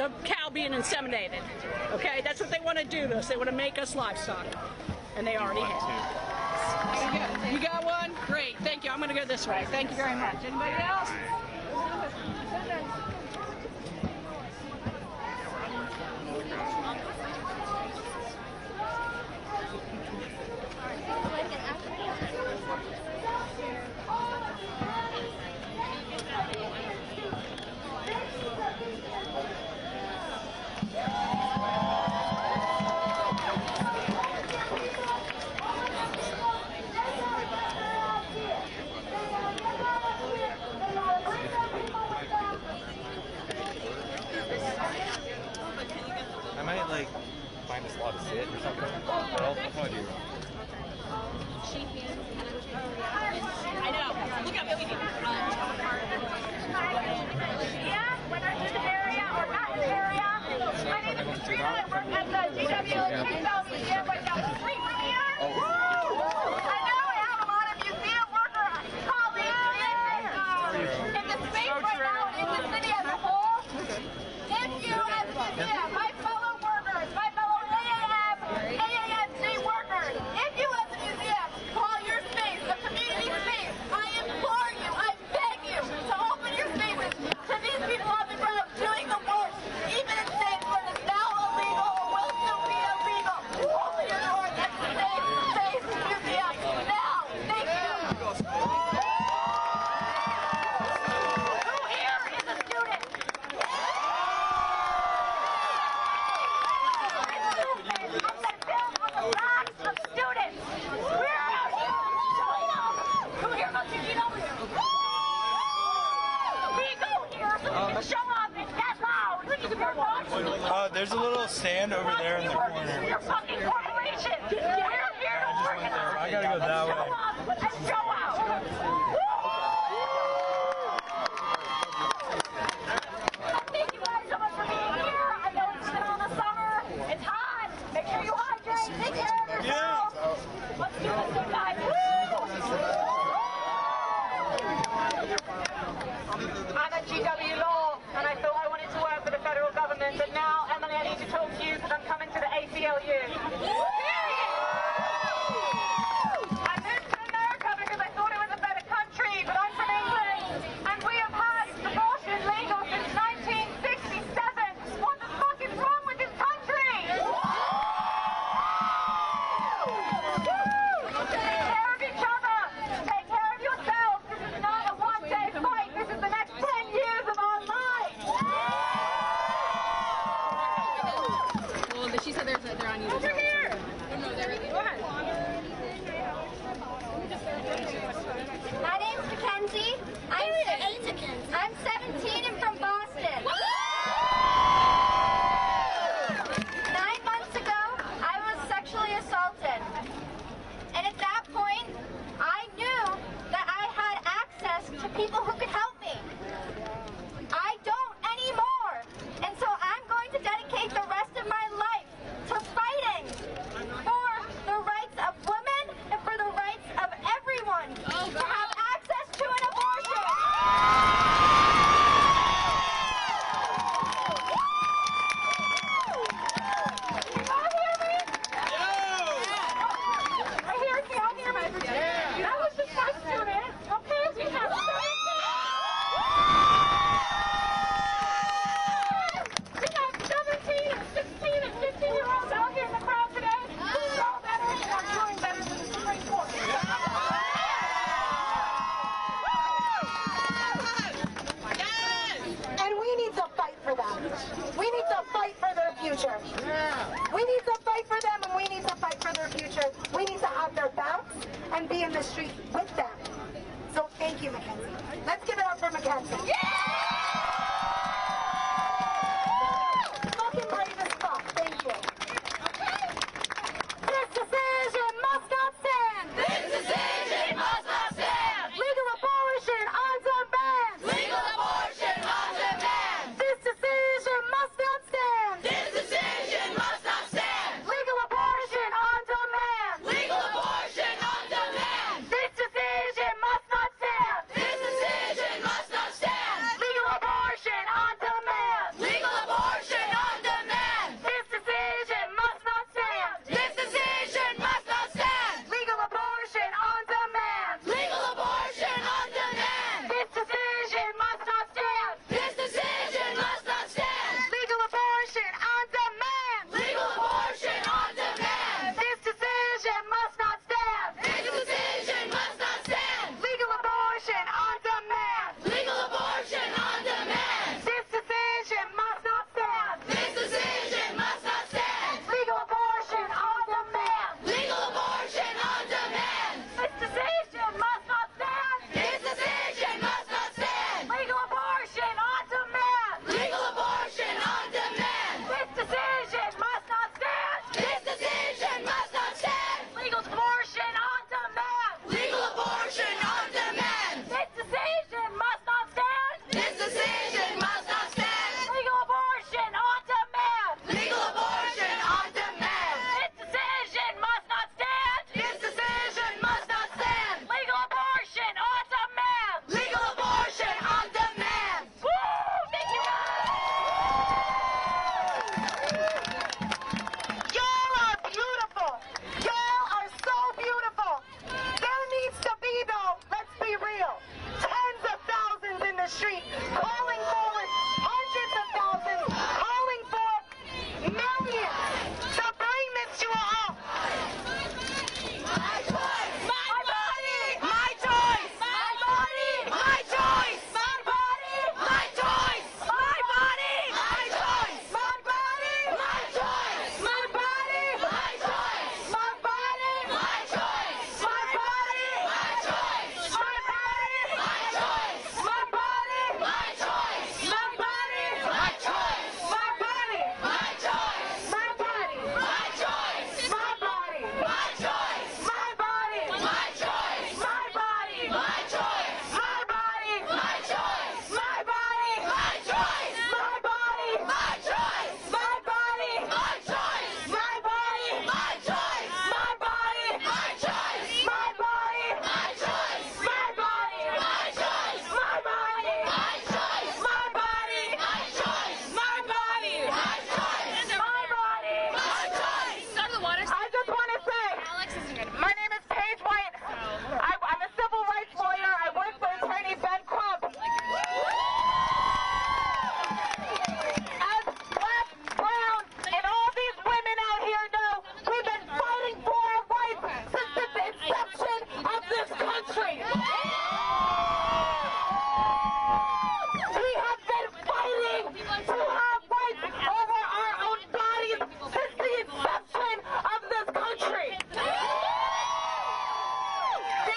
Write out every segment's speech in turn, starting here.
of cow being inseminated. Okay, that's what they want to do to us. They want to make us livestock, and they already have. You got one? Great, thank you. I'm going to go this way. Thank you very much. Anybody else? I might like find a slot to sit or something. Well, I'll probably do. I know. Look at me. Yeah, whether it's in the area or not in the area. My name is Katrina. I work at the GW Museum right down the street from here. I know I have a lot of museum worker colleagues in the space right now in the city as a whole. If you as a museum, my fellow workers, my fellow AAMC workers, if you as a museum call your space a community space, I implore you, I beg you to open your spaces to these people on the ground doing the work, even in states where it's now illegal or will still be illegal. Open your doors at the same space museum now. Thank you. Who here is a student? There's a little stand over there in the corner. Your fucking corporation. We're here to work. I gotta go that way. Let's show out. Thank you guys so much for being here. I know it's been on the summer. It's hot. Make sure you hydrate. Take care of yourself. Let's do this good, guys. I'm at GW Law, and I thought I wanted to work for the federal government, but now, Emily, I need to talk to you because I'm coming to the ACLU. I moved to America because I thought it was a better country, but I'm from England, and we have had abortion legal since 1967. What the fuck is wrong with this country? Take care of each other. Take care of yourselves. This is not a one-day fight. This is the next 10 years of our lives. Well, she said they're on you. Over here. No, they're Go ahead. My name's Mackenzie. I'm 17 and from Boston. 9 months ago, I was sexually assaulted. And at that point, I knew that I had access to people who could help me. I don't anymore. And so I'm going to dedicate the rest of my life to fighting for the rights of women and for the rights of everyone to have access to an abortion. Can you all hear me? I hear you. Y'all hear me? That was just my student. Okay, we have 17 and 16 and 15-year-olds out here in the crowd today who know better and are doing better than the Supreme Court. And we need to fight for them. We need to fight for their future. We need to fight for them, and we need to fight for their future. We need to have their backs and be in the street with them. So thank you, Mackenzie. Let's give it up for Mackenzie. Fucking brave as fuck. Thank you. This decision must not stand. This decision must not stand. Legal abortion on demand. Legal abortion on demand. This decision must not stand. This decision must not stand. Legal abortion on demand. Legal abortion on demand. This decision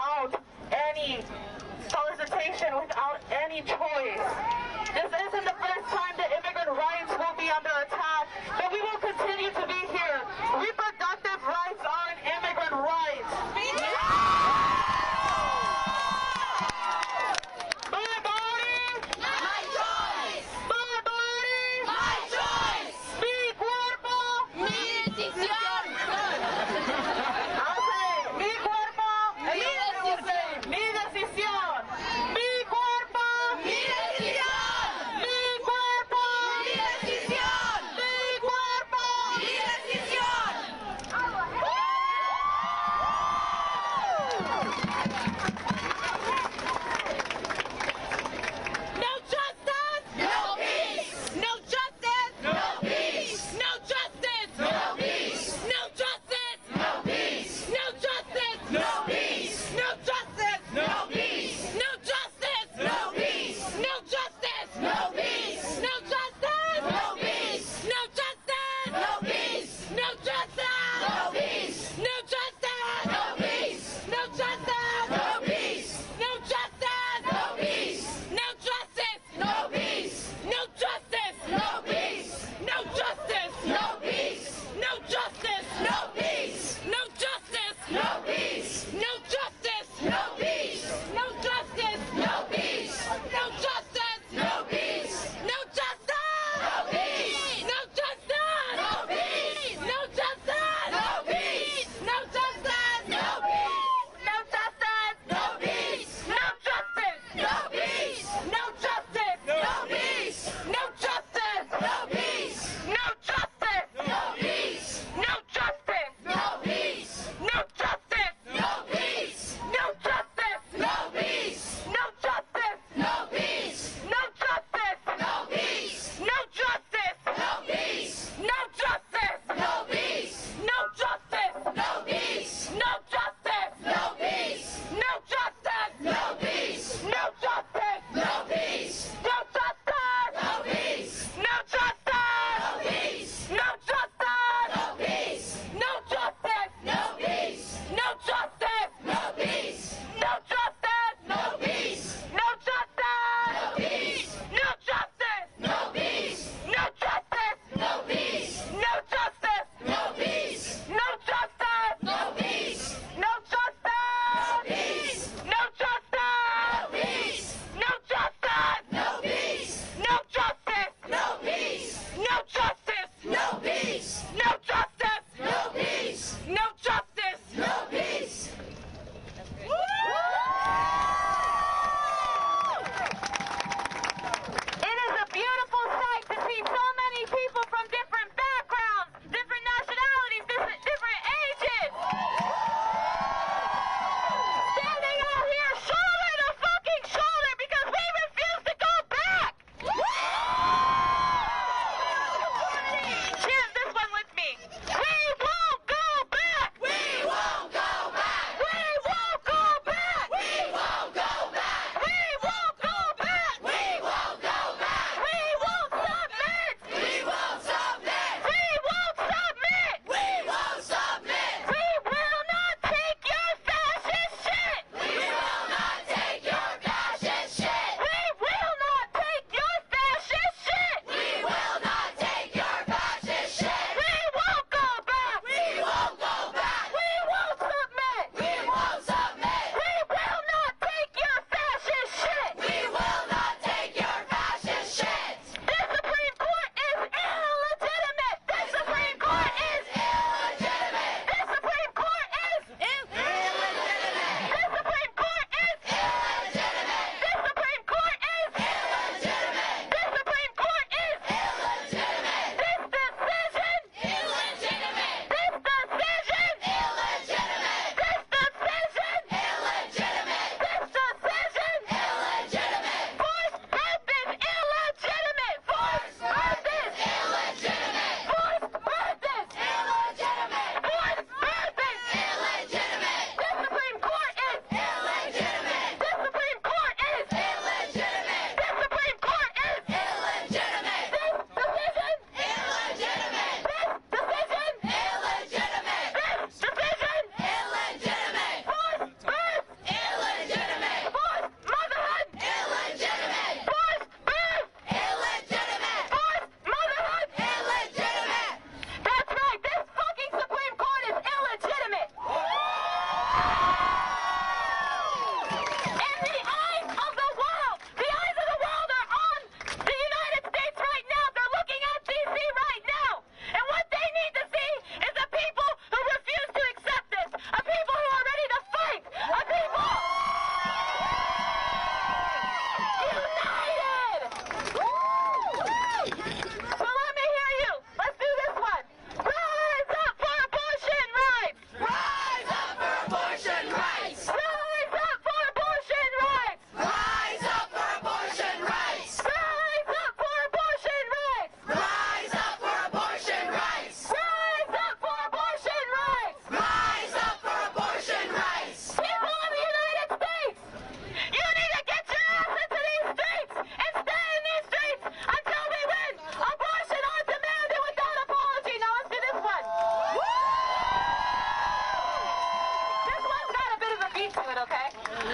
without any solicitation, without any choice. This isn't the first time that immigrant rights will be under attack, but we will continue to be here. Reproductive rights are an immigrant right. My body, my choice. My body, my choice. Mi cuerpo, mi decisión. I'll say, mi cuerpo, mi decisión. Mi decisión. Mi cuerpo, mi decisión. Mi cuerpo, mi decisión. Mi cuerpo, mi decisión.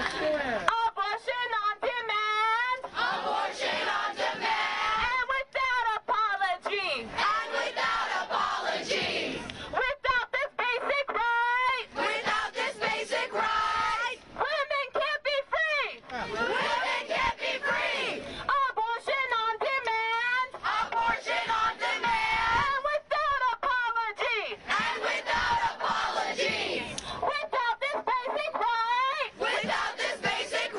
Abortion on demand. Abortion on demand. And without apology. And without apology. Without this basic right. Without this basic right. Women can't be free. Women can't be free. Abortion on demand. Abortion on demand. And without apology. And without apology. Without this basic right. Without this basic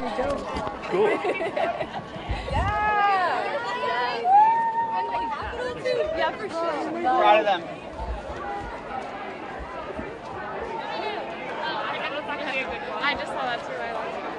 Cool. Yeah, for sure. Proud of them. I just saw that too. I liked it.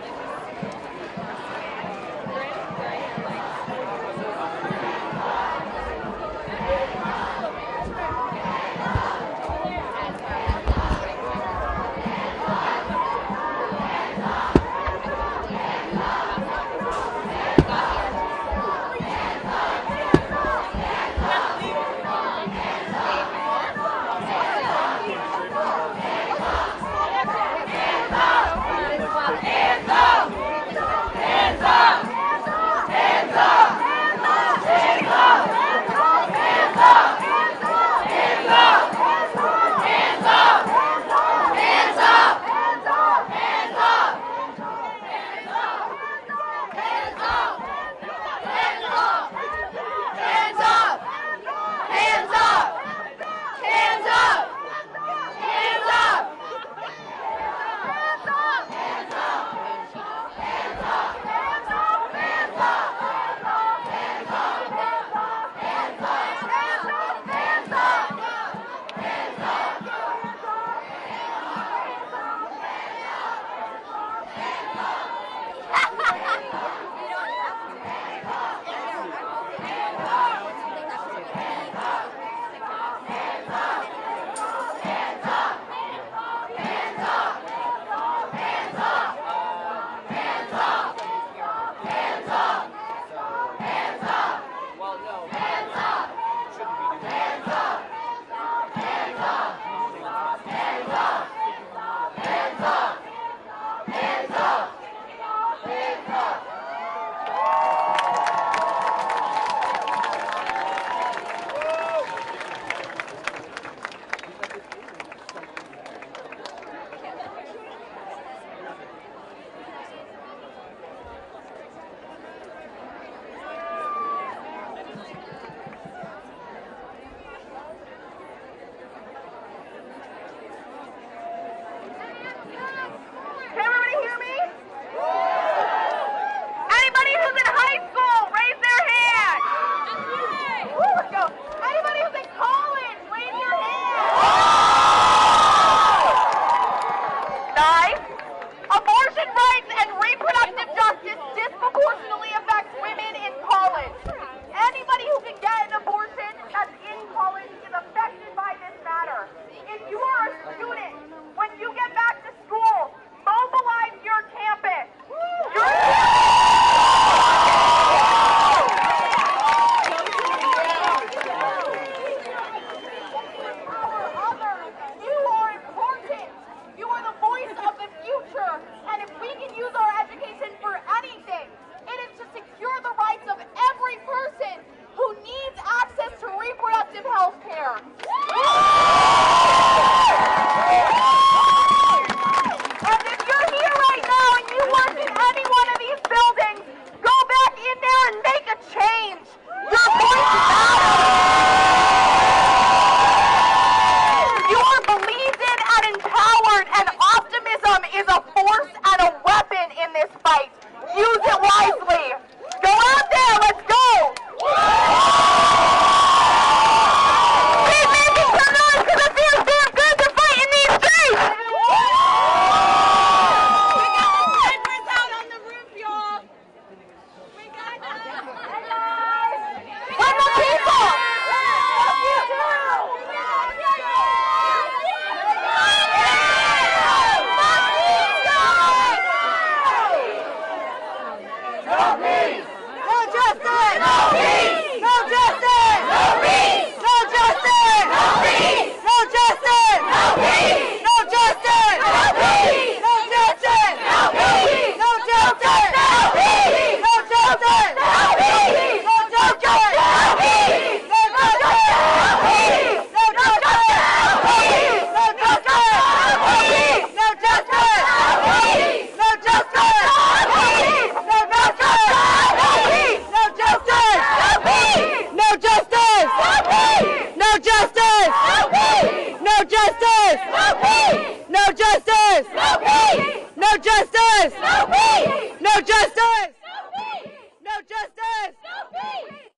justice! No peace! No justice! No peace! No justice! No peace! No justice! No peace!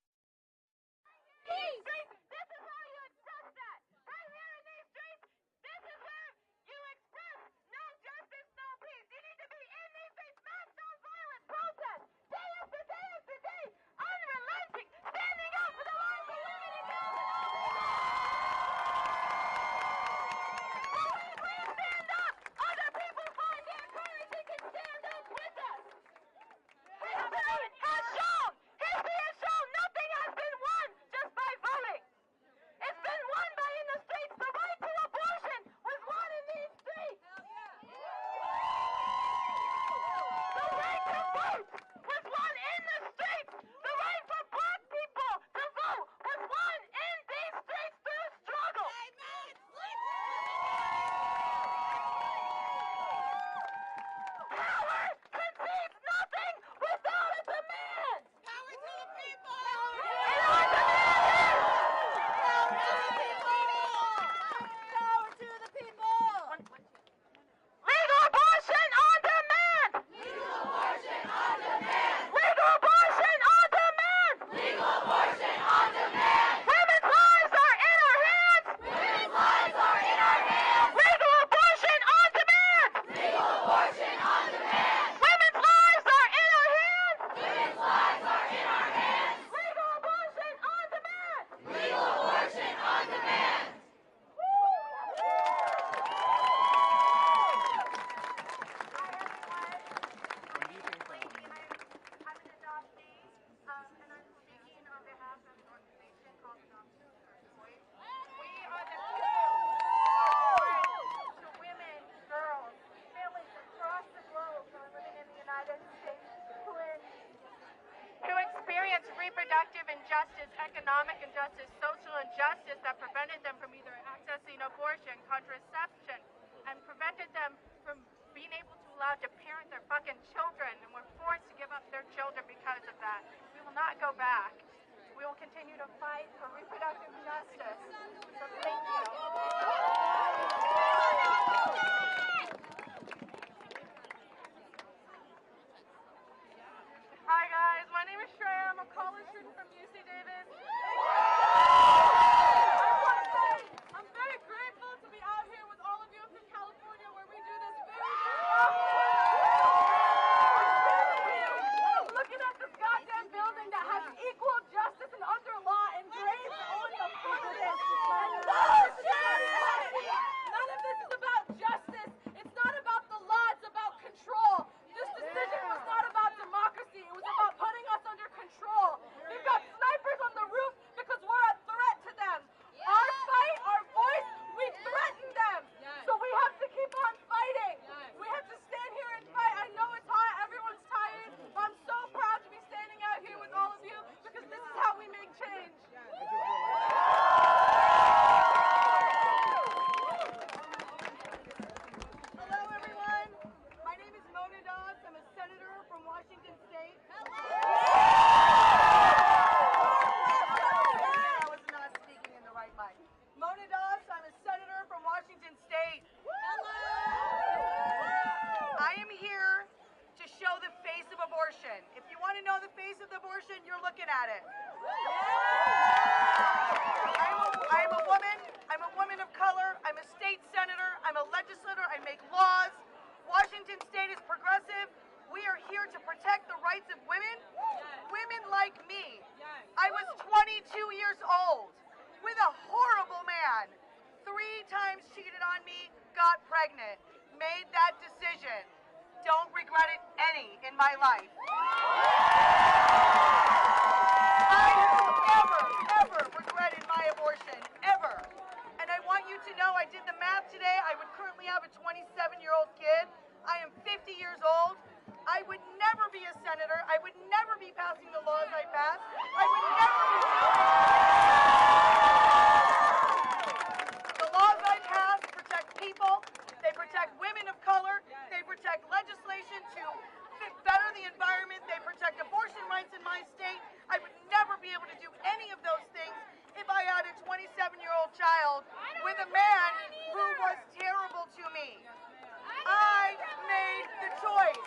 This is how you express that. Right here in these streets, this is where you express no justice, no peace. You need to be in these streets, mass non-violent protest, day after day after day, unrelenting, standing up for the lives of women and girls and all people. Please stand up. Other people find their courage and can stand up with us. History has shown nothing has been won just by voting. It's been won by in the streets. The right to abortion was won in these streets. The right to vote was won in the streets. The right for black people to vote was won in these streets through struggle. Power concedes nothing without a demand. Power to the people. And our demand is power to the people. Power to the people. Legal abortion on demand. Legal abortion on demand. Legal abortion on demand. Legal abortion on demand. Women's lives are in our hands. Women's lives are in our hands. Legal abortion on demand. Legal abortion on demand. Women's lives are in our hands. Women's lives are in our hands. Legal abortion on demand. Legal abortion on demand. I'm an adoptee, and I'm speaking on behalf of an organization called Voice. We are the to women, girls, families across the globe who are living in the United States who experience reproductive injustice, economic injustice, social injustice that prevented them from either accessing abortion, contraception, and prevented them from being able to allow to parent their fucking children, and were forced to give up their children because of that. We will not go back. We will continue to fight for reproductive justice. So thank you. Hi guys, my name is Shreya. I'm a college student from UC Davis. I want to say I'm very grateful to be out here with all of you from California, where we do this very looking at this goddamn building that has equal justice and under law engraved on the front of it. None of this is about justice. It's not about the law. It's about control. This decision was not about democracy. It was about putting us under control. They've got snipers on the roof because we're a threat to them. Our fight, our voice, we threaten them. So we have to keep on fighting. We have to stand here and fight. I know it's hot. Everyone's tired. But I'm so proud to be standing out here with all of you because this is how we make change. Hello, everyone. My name is Mona Dobbs. I'm a senator from Washington State. I was not speaking in the right mic. Mona Dobbs. I'm a senator from Washington State. I am here to show the face of abortion. If you want to know the face of the abortion, you're looking at it. I'm a woman. I'm a woman of color. I'm a state senator. I'm a legislator. I make laws. Washington State is progressive. We are here to protect the rights of women. Women like me. I was 22 years old with a horrible man. 3 times cheated on me, got pregnant, made that decision. Don't regret it any in my life. I have never regretted my abortion, ever. And I want you to know, I did the math today. I would currently have a 27-year-old kid. I am 50 years old. I would never be a senator. I would never be passing the laws I pass. I would never be the laws I pass protect people. They protect women of color. They protect legislation to better the environment. They protect abortion rights in my state. I would never be able to do any of those things if I had a 27-year-old child with a man who was terrible to me. I made the choice.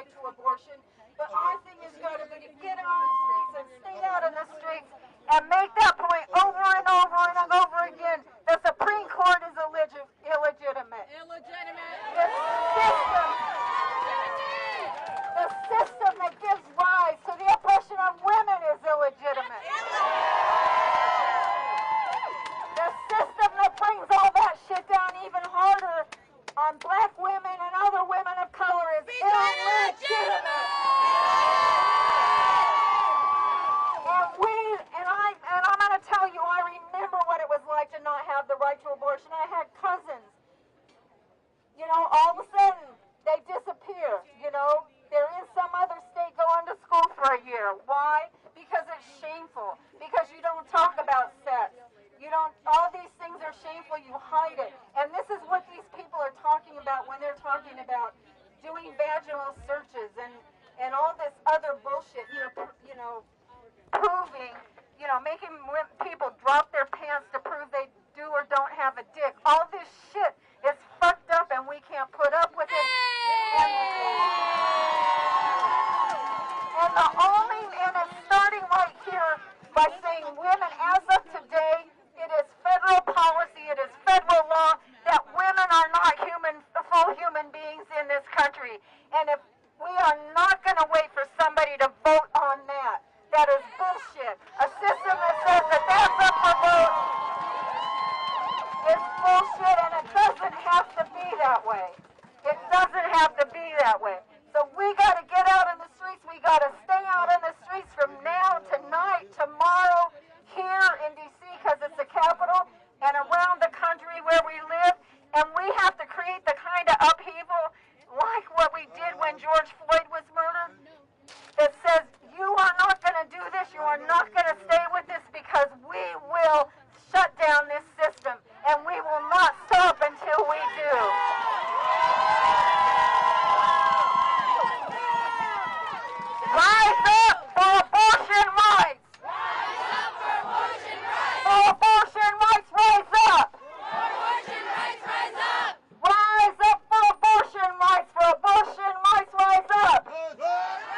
right to abortion, but our thing has got to be to get on the streets and stay out in the streets and make that point over and over and over again. The Supreme Court is illegitimate. The system that gives rise to the oppression of women is illegitimate. The system that brings all that shit down even harder on black women and other women of color is illegitimate. And I'm going to tell you, I remember what it was like to not have the right to abortion. I had cousins. You know, all of a sudden, they disappear. You know, they're in some other state going to school for a year. Why? Because it's shameful. Because you don't talk about sex. You don't, all these things are shameful. You hide it. And this is what these people are talking about when they're talking about doing vaginal searches and all this other bullshit, proving, making people drop their pants to prove they do or don't have a dick. All this shit is fucked up and we can't put up with it. And it's starting right here by saying women, as of today, it is federal policy, it is federal law that women are not full human beings in this country. And if we are not going to wait for somebody to vote on that, that is bullshit. A system that says that that's up for vote is bullshit, and it doesn't have to be that way. It doesn't have to be that way. So we got to get out in the streets. We got to stay out in the streets from now, tonight, tomorrow, here in D.C. because it's the capital, and around the country where we live. And we have to create the kind of upheaval like what we did when George Floyd was murdered that says you are not going to do this, you are not going to stay with this because we will shut down this system and we will not stop until we do. Rise up for abortion rights! Rise up for abortion rights! For abortion rights, rise up! For abortion rights, rise up! Rise up for abortion rights! For abortion rights, rise up!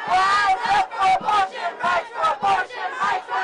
Rise up for abortion rights! For abortion rights, rise up!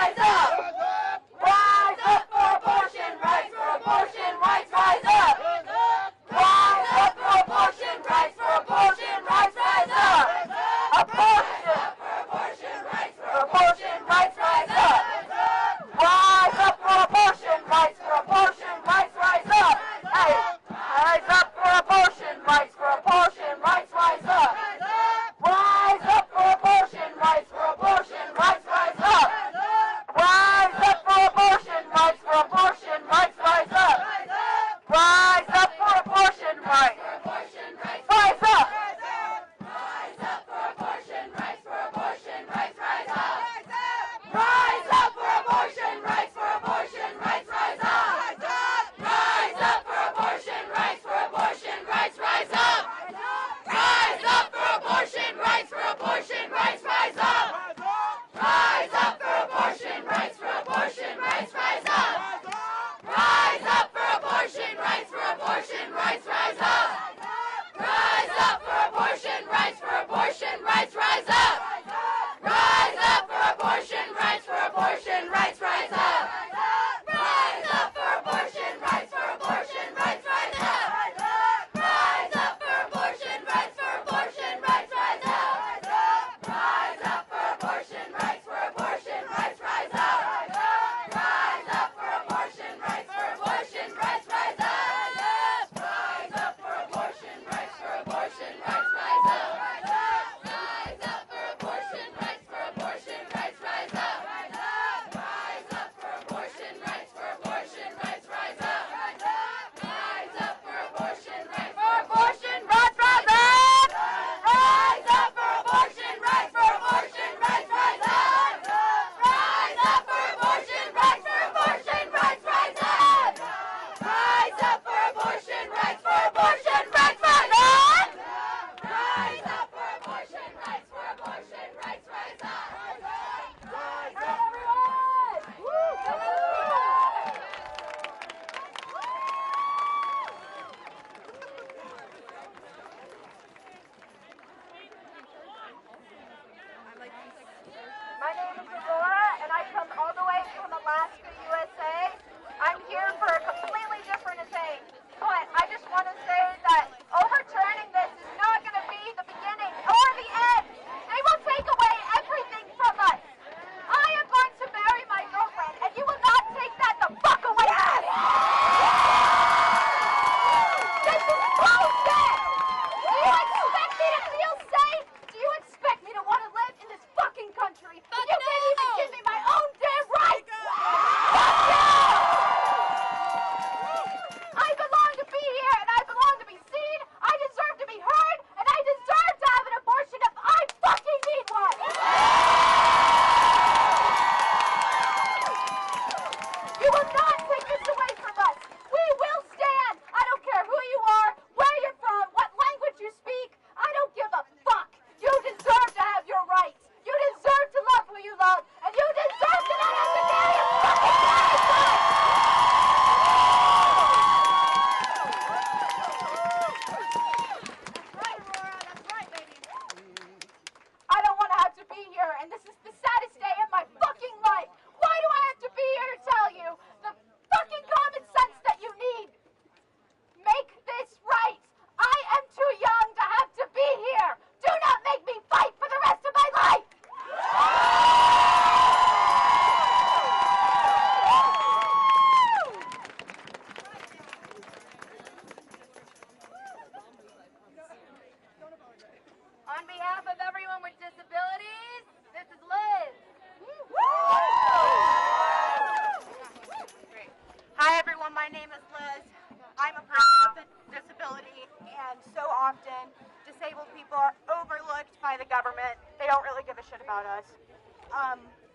often disabled people are overlooked by the government. They don't really give a shit about us.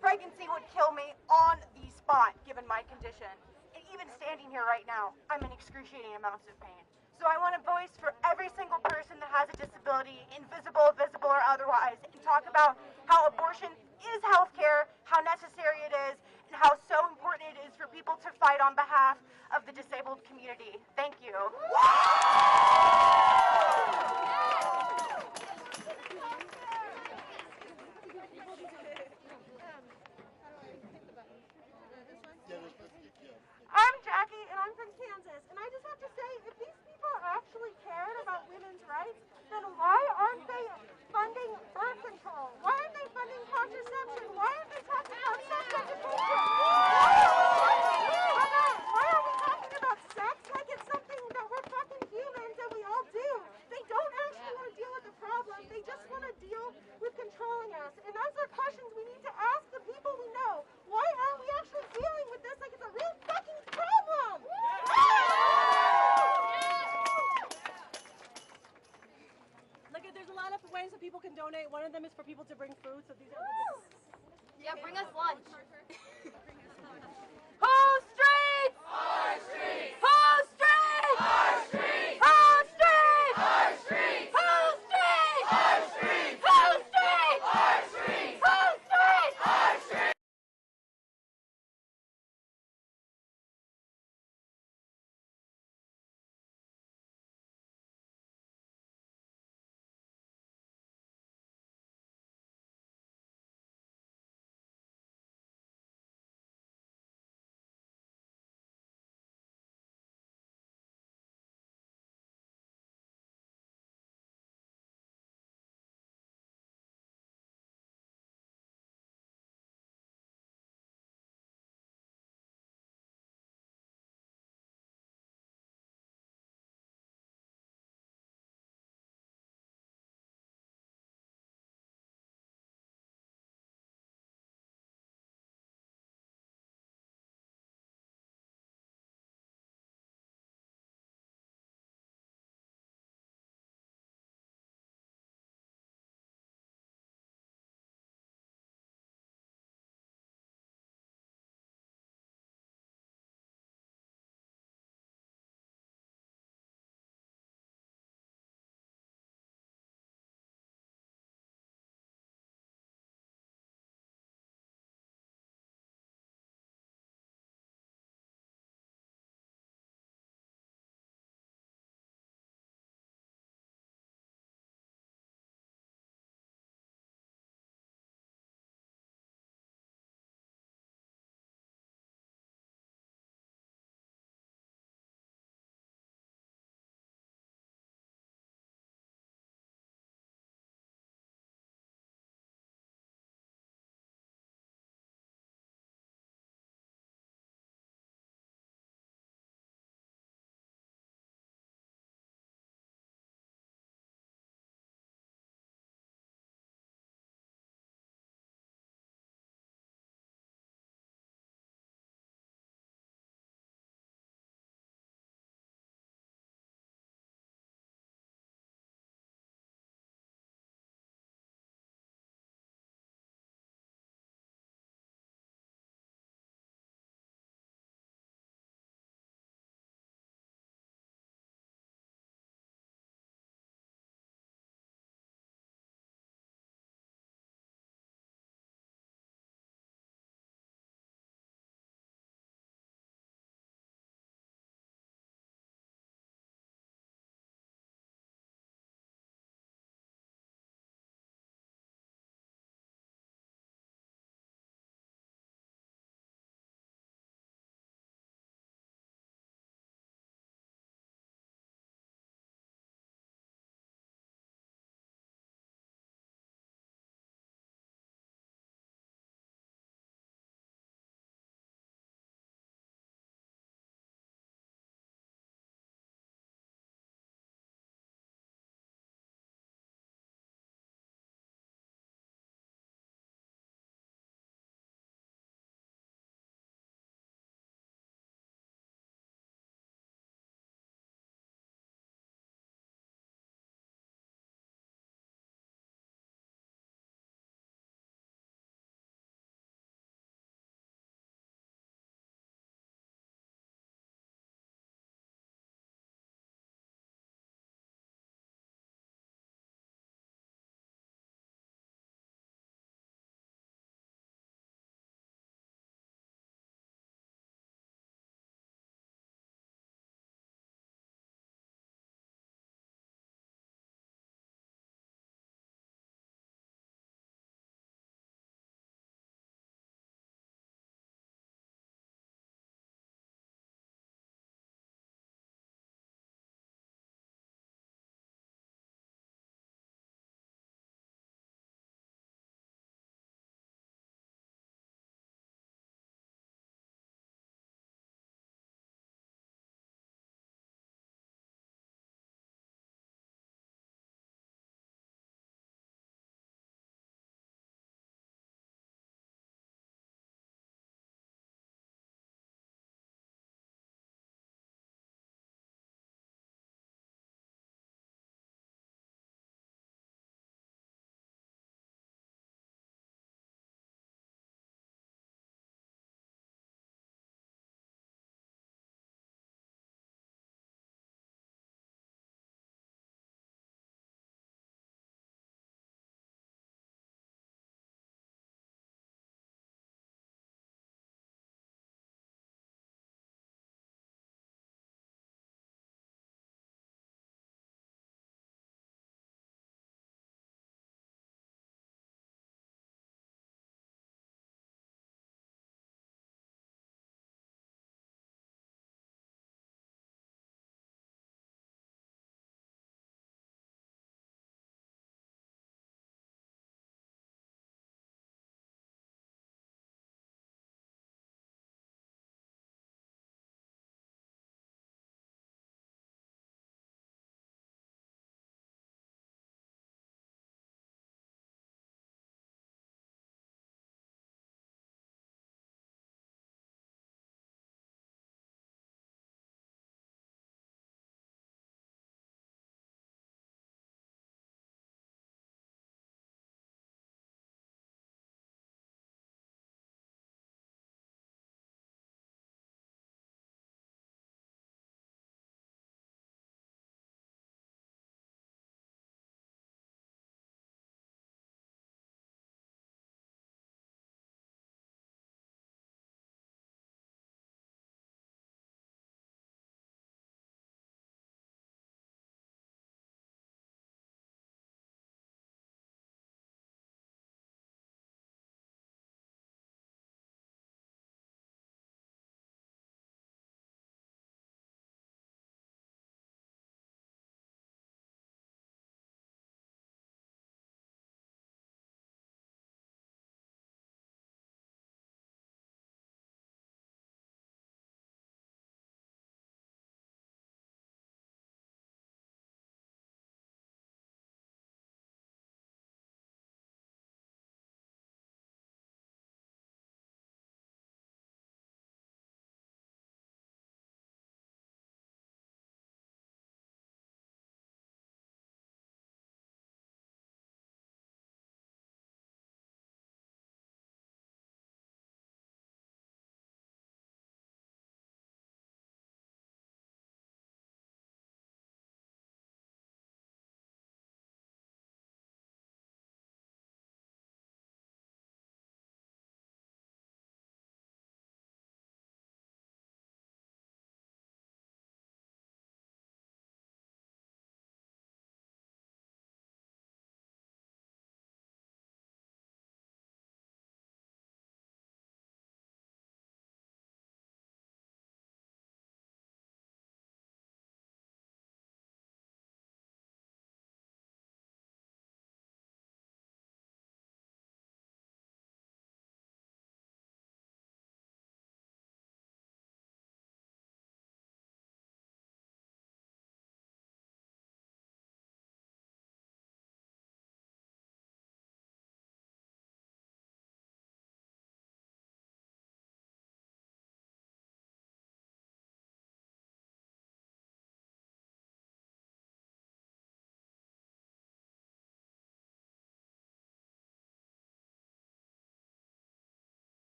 Pregnancy would kill me on the spot, given my condition. And even standing here right now, I'm in excruciating amounts of pain. So I want a voice for every single person that has a disability, invisible, visible, or otherwise, and talk about how abortion is healthcare, how necessary it is, and how so important it is for people to fight on behalf of the disabled community. Thank you. I'm Jackie, and I'm from Kansas, and I just have to say, if these people actually cared about women's rights, then why aren't they funding birth control? Why aren't they funding contraception? Why aren't they talking about sex education? Why are we talking about sex like it's something that we're fucking humans and we all do? They don't actually want to deal with the problem. They just want to deal with controlling us. And those are questions we need to ask the people we know. Why aren't we actually dealing with this like it's a real fucking problem? Look, there's a lot of ways that people can donate. One of them is for people to bring food. So these are Yeah, bring us lunch. Whose streets? Our streets. Whose streets? Our streets. Whose streets? Our streets. Whose streets? Our streets. Whose streets? Our streets. Whose streets? Our streets.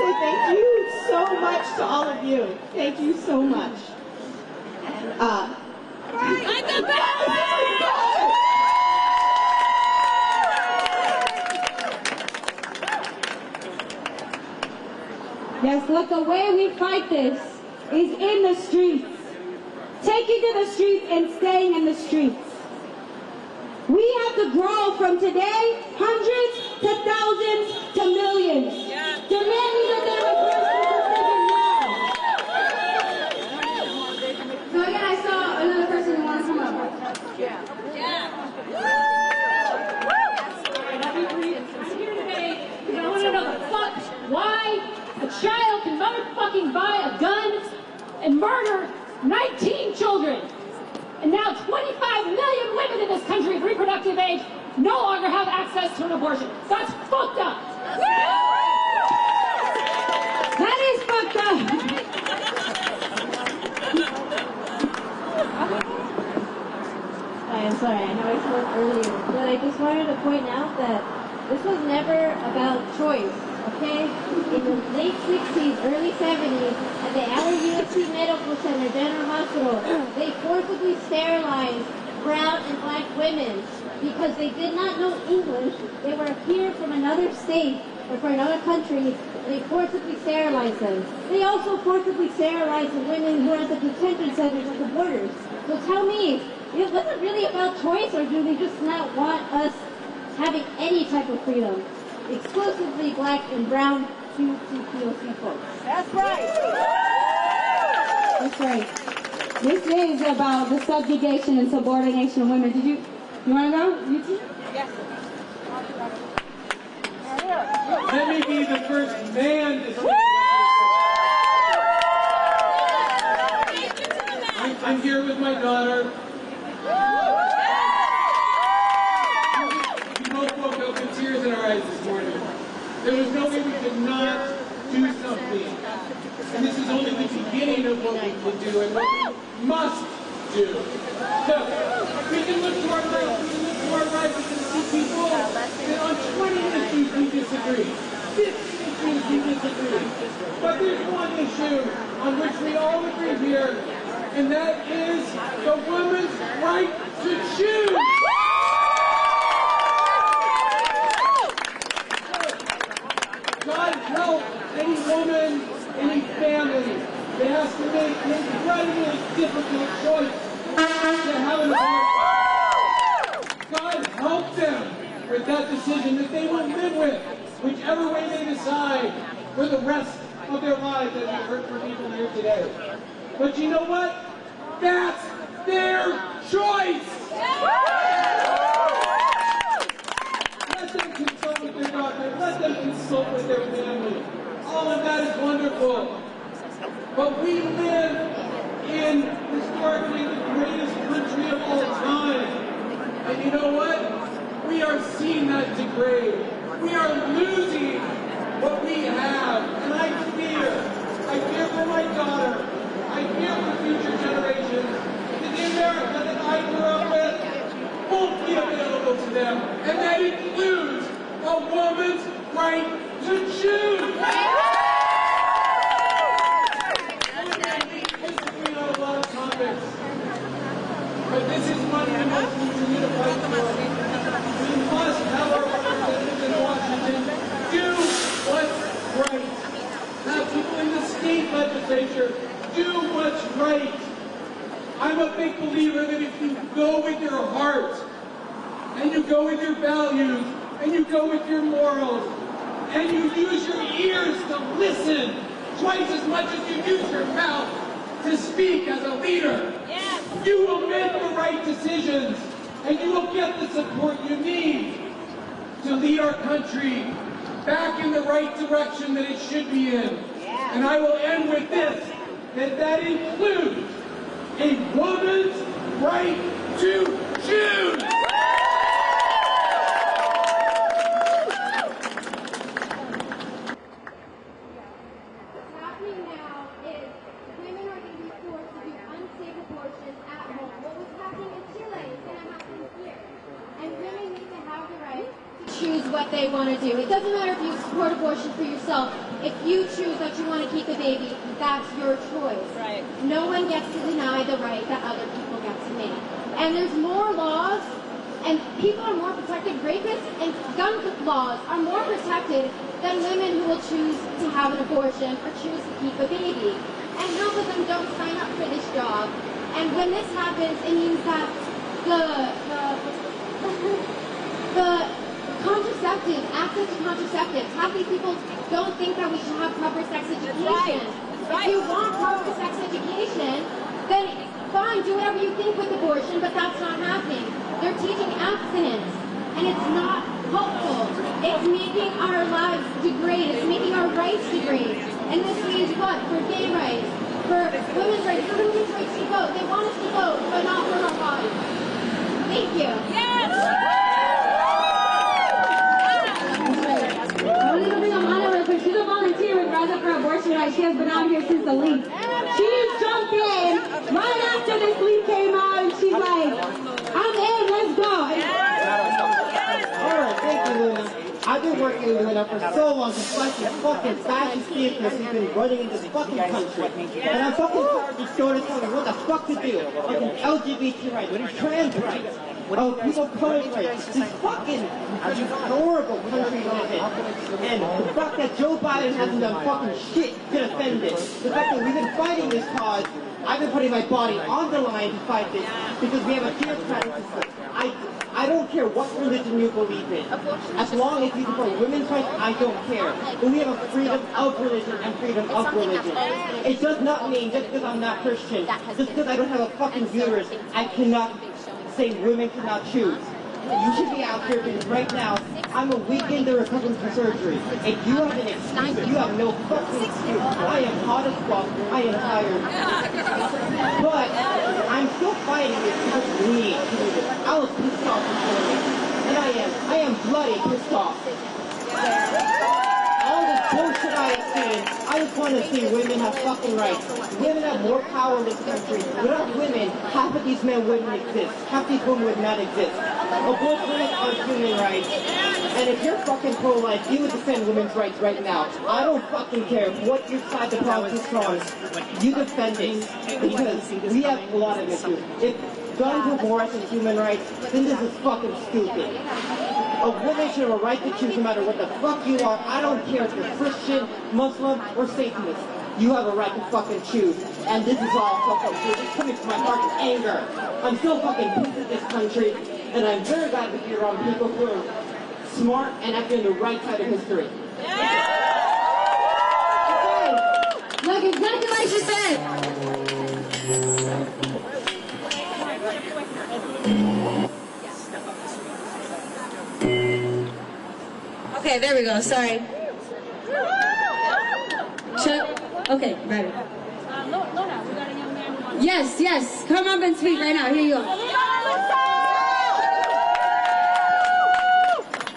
say thank you so much to all of you. Thank you so much. And I'm the best! Yes, look, the way we fight this is in the streets. Taking to the streets and staying in the streets. We have to grow from today, hundreds to thousands to millions. Demanding that there is now. So again, I saw another person who wants to come up. I'm here today because I want to know the fuck why a child can motherfucking buy a gun and murder 19 children. And now 25 million women in this country of reproductive age no longer have access to an abortion. That's fucked up. That is fucked up. I'm sorry, I know I spoke earlier, but I just wanted to point out that this was never about choice, okay? In the late 60s, early 70s, at the Aller USC Medical Center General Hospital, they forcibly sterilized brown and black women because they did not know English. They were here from another state or from another country. They forcibly sterilized them. They also forcibly sterilized the women who are at the detention centers at the borders. So tell me, was it really about choice, or do they just not want us having any type of freedom? Exclusively black and brown POC folks. That's right. That's right. This is about the subjugation and subordination of women. You want to go? You too? Yes. Let me be the first man to say I'm here with my daughter. We both woke up with tears in our eyes this morning. There was no way we could not do something. And this is only the beginning of what we can do and what we must do. Look, we can look to our left, we can look to our right, we can see people that on 20 issues we disagree. 50 issues we disagree. But there's one issue on which we all agree here, and that is the woman's right to choose. God help any woman, any family that has to make an incredibly difficult choice to have an abortion. God help them with that decision that they will live with, whichever way they decide, for the rest of their lives, as you heard from people here today. But you know what? That's their choice! Let them consult with their doctor. Let them consult with their family. All of that is wonderful. But we live in historically the greatest country of all time. And you know what? We are seeing that degrade. We are losing what we have. And I fear for my daughter. I fear for future generations that the America that I grew up with won't be available to them. And that includes a woman's right to choose. We disagree on a lot of topics, but this is one we must continue to fight for. We must have our representatives in Washington do what's right. Have people in the state legislature do what's right. I'm a big believer that if you go with your heart, and you go with your values, and you go with your morals, and you use your ears to listen twice as much as you use your mouth to speak as a leader, you will make the right decisions, and you will get the support you need to lead our country back in the right direction that it should be in. And I will end with this, that includes a woman's right to choose. What's happening now is women are going to be forced to do unsafe abortions at home. What was happening in Chile is going to happen here. And women need to have the right to choose what they want to do. It doesn't matter if you support abortion for yourself. If you choose that you want to keep the baby, that's your choice. Right. No one gets to deny the right that other people get to make. And there's more laws, and people are more protected. Rapists and gun laws are more protected than women who will choose to have an abortion or choose to keep a baby. And half of them don't sign up for this job. And when this happens, it means that the contraceptives, access to contraceptives, half these people don't think that we should have proper sex education. If you want proper sex education, then fine, do whatever you think with abortion, but that's not happening. They're teaching abstinence, and it's not helpful. It's making our lives degrade. It's making our rights degrade. And this means what? For gay rights, for women's rights, for women's rights to vote. They want us to vote, but not for our bodies. Thank you. Yes! I want to bring Amanda real quick. She's a volunteer with Rise Up for Abortion Rights. She has been out here since the leak. She jumped in right after this leak came out, and she's like, I'm in, let's go. Alright, thank you, Luna. I've been working with Luna for so long to fight this fucking fascist theater who's been running in this fucking country. And I'm fucking tired of this show to tell me what the fuck to do. Fucking LGBT rights, trans rights, people of color rights. This fucking horrible country we live in. And the fact that Joe Biden hasn't done fucking shit to defend it. The fact that we've been fighting this cause, I've been putting my body on the line to fight this because we have a theocratic system. I don't care what religion you believe in. As long as you support women's rights, I don't care. But we have a freedom of religion and freedom of religion. It does not mean just because I'm not Christian, just because I don't have a fucking uterus, I cannot say women cannot choose. You should be out here because right now, I'm a week into recovering from surgery. If you have an excuse, you have no fucking excuse. I am hot as fuck. I am tired. But I'm still fighting this because we need to do this. I was pissed off before this. And I am bloody pissed off. All this bullshit I have seen, I just want to see women have fucking rights. Women have more power in this country. Without women, half of these men wouldn't exist. Half these women would not exist. Abortion are human rights. And if you're fucking pro-life, you would defend women's rights right now. I don't fucking care what your side of politics is on. You defend it. Because we have a lot of issues. If guns were more than human rights, then this is fucking stupid. A woman should have a right to choose no matter what the fuck you are. I don't care if you're Christian, Muslim, or Satanist. You have a right to fucking choose. And this is all fucking true. It's coming from my heart in anger. I'm so fucking pissed at this country. And I'm very glad to be around people who are smart and acting on the right side of history. Yeah. Okay. Look, exactly like she said. Okay, there we go. Sorry. Okay, ready. Yes, yes. Come up and speak right now. Here you go.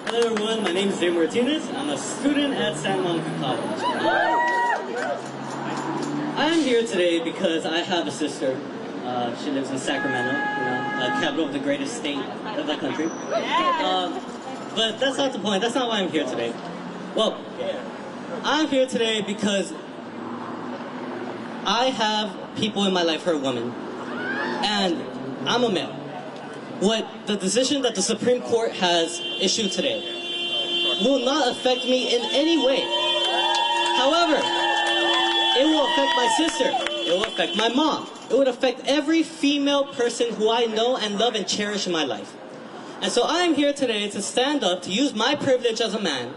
Hello everyone, my name is Jay Martinez. I'm a student at Santa Monica College. I'm here today because I have a sister. She lives in Sacramento, capital of the greatest state of the country. But that's not the point. That's not why I'm here today. Well, I'm here today because I have people in my life who are women, and I'm a male. What the decision that the Supreme Court has issued today will not affect me in any way. However, it will affect my sister. It will affect my mom. It would affect every female person who I know and love and cherish in my life. And so I am here today to stand up, to use my privilege as a man,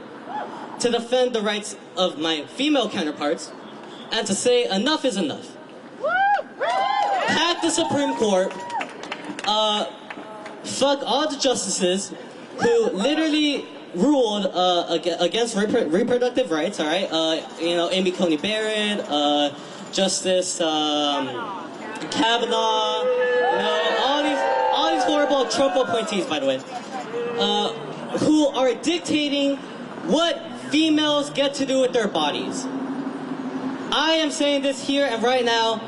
to defend the rights of my female counterparts, and to say enough is enough. Pack the Supreme Court, fuck all the justices who literally ruled against reproductive rights, all right? Amy Coney Barrett, Justice Kavanaugh, all these horrible Trump appointees, by the way, who are dictating what females get to do with their bodies. I am saying this here and right now.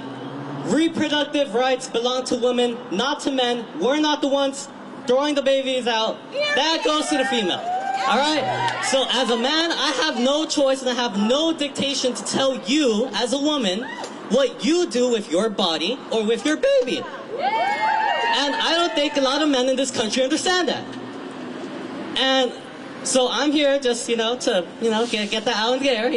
Reproductive rights belong to women, not to men. We're not the ones throwing the babies out. That goes to the female. All right? So as a man, I have no choice and I have no dictation to tell you, as a woman, what you do with your body or with your baby. And I don't think a lot of men in this country understand that. And so I'm here just, to, get that out in the air,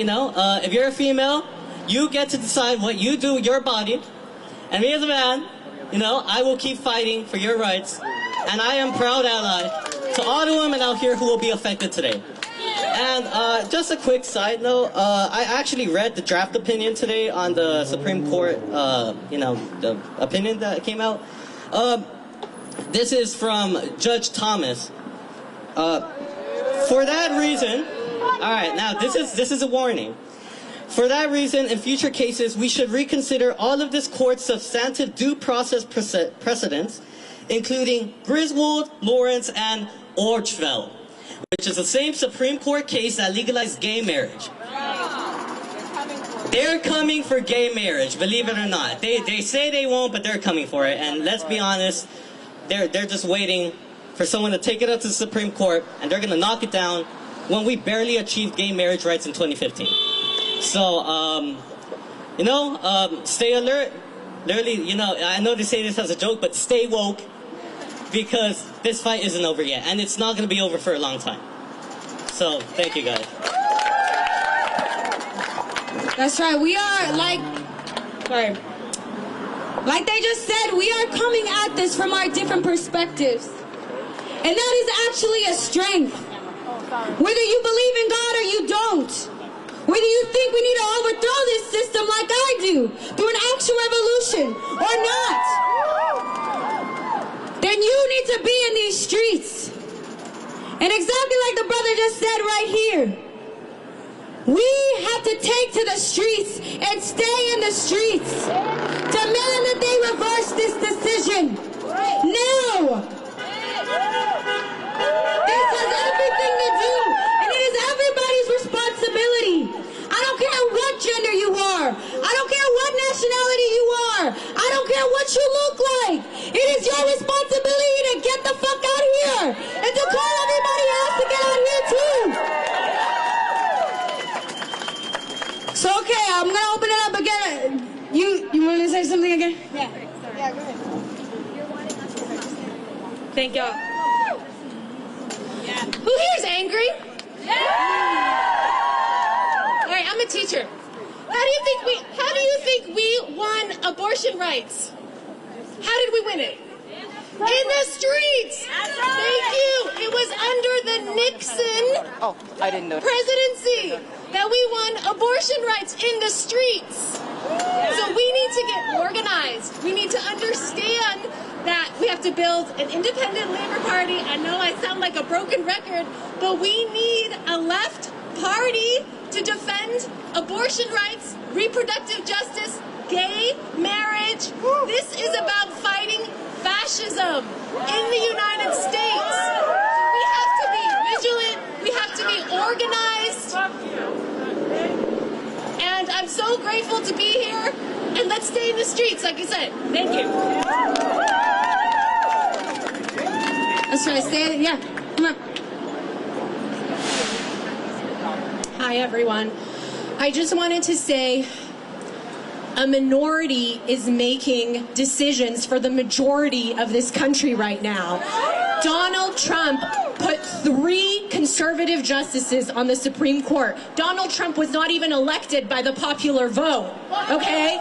If you're a female, you get to decide what you do with your body. And me as a man, I will keep fighting for your rights. And I am proud ally to all the women out here who will be affected today. And just a quick side note, I actually read the draft opinion today on the Supreme Court, the opinion that came out. This is from Judge Thomas. For that reason, all right, now this is a warning. For that reason, in future cases, we should reconsider all of this court's substantive due process precedents, including Griswold, Lawrence, and Orchfeld, which is the same Supreme Court case that legalized gay marriage. They're coming for gay marriage, believe it or not. They say they won't, but they're coming for it. And let's be honest, they're just waiting for someone to take it up to the Supreme Court, and they're going to knock it down when we barely achieved gay marriage rights in 2015. So, stay alert. Literally, I know they say this as a joke, but stay woke, because this fight isn't over yet, and it's not going to be over for a long time. So, thank you guys. That's right. We are like they just said, we are coming at this from our different perspectives. And that is actually a strength. Whether you believe in God or you don't, whether you think we need to overthrow this system like I do, through an actual revolution or not, then you need to be in these streets. And exactly like the brother just said right here, we have to take to the streets and stay in the streets. Demand that they reverse this decision. Now! This has everything to do, and it is everybody's responsibility. I don't care what gender you are. I don't care what nationality you are. I don't care what you look like. It is your responsibility to get the fuck out of here and to call everybody else to get out here too. So, okay, I'm going to open it up again. You want to say something again? Yeah, go ahead. Thank y'all. Who here is angry? All right, I'm a teacher. How do you think we won abortion rights? How did we win it? In the streets. Thank you. It was under the Nixon presidency that we won abortion rights in the streets. So we need to get organized. We need to understand that we have to build an independent labor party. I know I sound like a broken record, but we need a left party to defend abortion rights, reproductive justice, gay marriage. This is about fighting fascism in the United States. We have to be vigilant. We have to be organized. And I'm so grateful to be here. And let's stay in the streets, like you said. Thank you. Let's try to stay in it. Yeah, come on. Hi, everyone. I just wanted to say a minority is making decisions for the majority of this country right now. Donald Trump put 3 conservative justices on the Supreme Court. Donald Trump was not even elected by the popular vote, okay?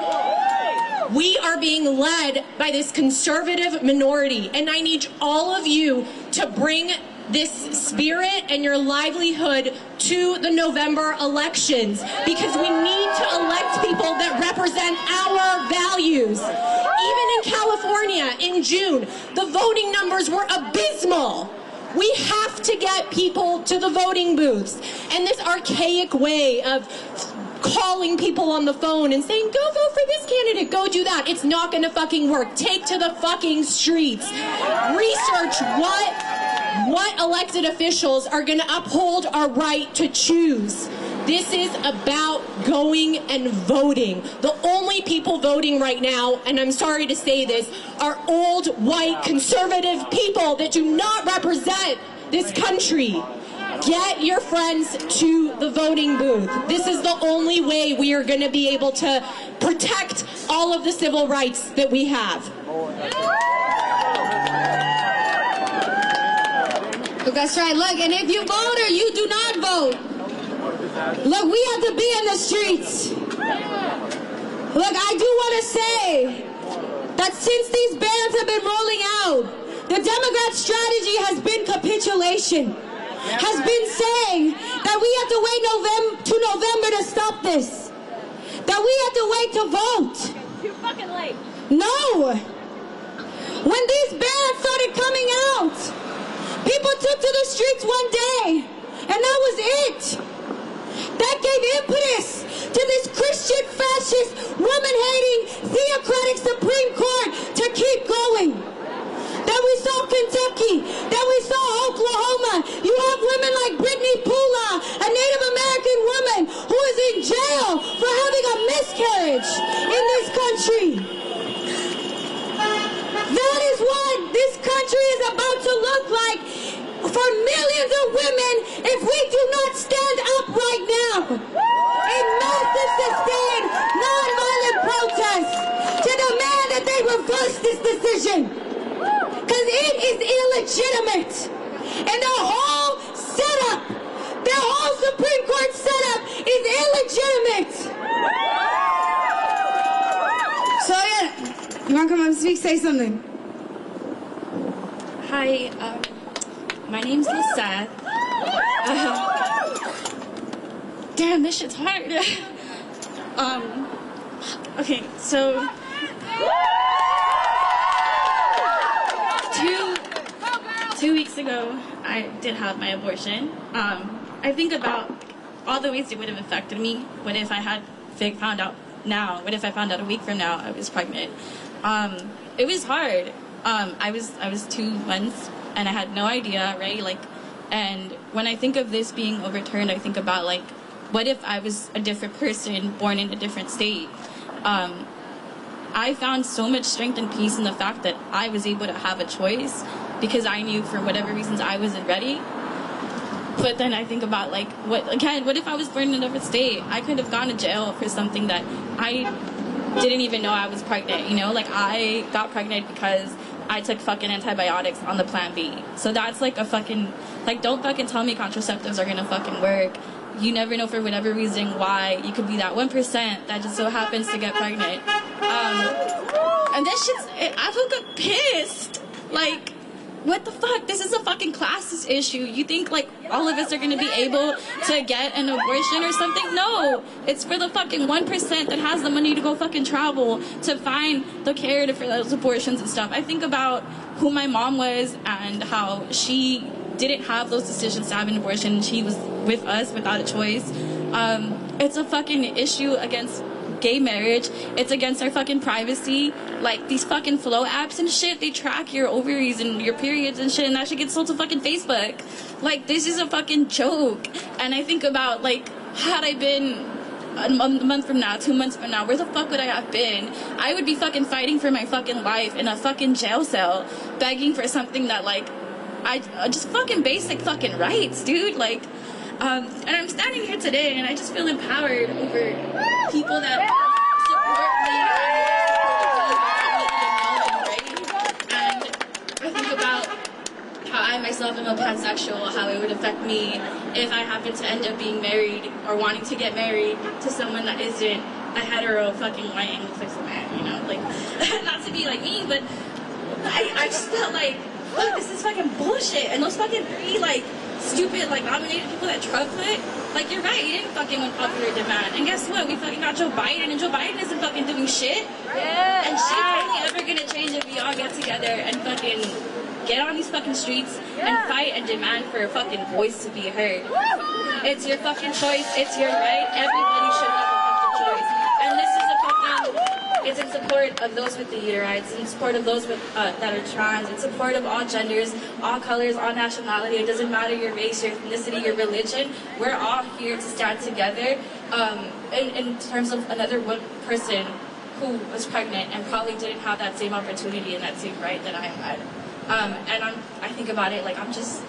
We are being led by this conservative minority, and I need all of you to bring this spirit and your livelihood to the November elections, because we need to elect people that represent our values. Even in California in June, the voting numbers were abysmal. We have to get people to the voting booths. And this archaic way of calling people on the phone and saying, go vote for this candidate, go do that, it's not gonna fucking work. Take to the fucking streets. Research what elected officials are gonna uphold our right to choose. This is about going and voting. The only people voting right now, and I'm sorry to say this, are old, white, conservative people that do not represent this country. Get your friends to the voting booth. This is the only way we are going to be able to protect all of the civil rights that we have. That's right. Look, and if you vote or you do not vote, look, we have to be in the streets. Look, I do want to say that since these bans have been rolling out, the Democrat strategy has been capitulation, has been saying that we have to wait to November to stop this, that we have to wait to vote. You're fucking late. No! When these bans started coming out, people took to the streets one day, and that was it. That gave impetus to this Christian fascist, woman-hating, theocratic Supreme Court to keep going. That we saw Kentucky, that we saw Oklahoma. You have women like Brittany Pula, a Native American woman who is in jail for having a miscarriage in this country. That is what this country is about to look like for millions of women if we do not stand up right now in massive, sustained, nonviolent protests to demand that they reverse this decision. Because it is illegitimate. And the whole setup, the whole Supreme Court setup is illegitimate. So yeah, you want to come up and speak? Say something. Hi, my name's Lisette. Damn, this shit's hard. Okay, so two weeks ago, I did have my abortion. I think about all the ways it would have affected me. What if I had found out now? What if I found out a week from now I was pregnant? It was hard. I was 2 months and I had no idea, right? Like, and when I think of this being overturned, I think about like, what if I was a different person born in a different state? I found so much strength and peace in the fact that I was able to have a choice because I knew for whatever reasons I wasn't ready. But then I think about like, what if I was born in a different state? I could have gone to jail for something that I didn't even know I was pregnant, you know? Like, I got pregnant because I took fucking antibiotics on the plan B. So that's like a fucking, like, don't fucking tell me contraceptives are gonna fucking work. You never know for whatever reason why you could be that 1% that just so happens to get pregnant. And this shit's, I woke up pissed. Like, what the fuck? This is a fucking classist issue. You think like all of us are gonna be able to get an abortion or something? No, it's for the fucking 1% that has the money to go fucking travel to find the care for those abortions and stuff. I think about who my mom was and how she didn't have those decisions to have an abortion. She was with us without a choice. It's a fucking issue against gay marriage. It's against our fucking privacy. Like, these fucking flow apps and shit, they track your ovaries and your periods and shit, and that shit gets sold to fucking Facebook. Like, this is a fucking joke. And I think about, like, had I been a month from now, 2 months from now, where the fuck would I have been? I would be fucking fighting for my fucking life in a fucking jail cell, begging for something that, like, just fucking basic fucking rights, dude. Like, and I'm standing here today and I just feel empowered over people that support me and I think about how I myself am a pansexual, how it would affect me if I happen to end up being married or wanting to get married to someone that isn't a hetero fucking white Anglo-Saxon man, you know? Like, not to be like me, but I just felt like, fuck, this is fucking bullshit. And those fucking three, like, stupid, like, nominated people that Trump put, like, you're right, he didn't fucking win popular demand. And guess what? We fucking got Joe Biden, and Joe Biden isn't fucking doing shit. Yeah. And shit's only ever gonna change if we all get together and fucking get on these fucking streets and fight and demand for a fucking voice to be heard. It's your fucking choice. It's your right. Everybody should have a fucking choice. And this is a fucking... It's in support of those with the uteri. It's in support of those with that are trans. It's in support of all genders, all colors, all nationality. It doesn't matter your race, your ethnicity, your religion. We're all here to stand together in terms of another person who was pregnant and probably didn't have that same opportunity and that same right that I had. And I think about it like I'm just